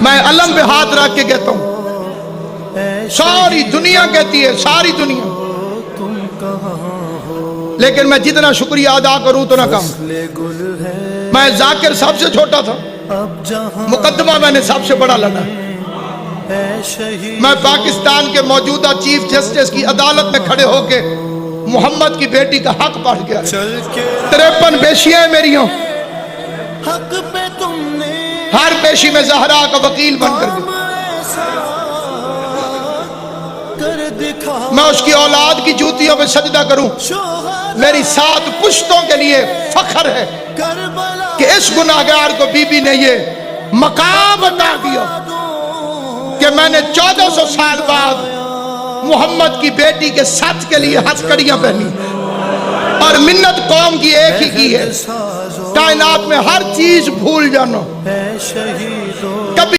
میں علم پہ ہاتھ رکھ کے کہتا ہوں، ساری دنیا کہتی ہے، ساری دنیا، لیکن میں جتنا شکریہ ادا کروں تو نہ کم۔ میں ذاکر سب سے چھوٹا تھا، مقدمہ میں نے سب سے بڑا لڑا۔ میں پاکستان کے موجودہ چیف جسٹس کی عدالت میں کھڑے ہو کے محمد کی بیٹی کا حق پڑھ گیا۔ 53 بیشیاں ہیں میری ہوں، ہر بیشی میں زہرا کا وکیل بن کر گیا۔ میں اس کی اولاد کی جوتیوں پہ سجدہ کروں، میری 7 پشتوں کے لیے فخر ہے کہ اس گناہگار کو بی بی نے یہ مقام عطا دیا کہ میں نے 1400 سال بعد محمد کی بیٹی کے سچ کے لیے ہتھکڑیاں پہنی، اور منت قوم کی ایک ہی کی ہے، کائنات میں ہر چیز بھول جانا،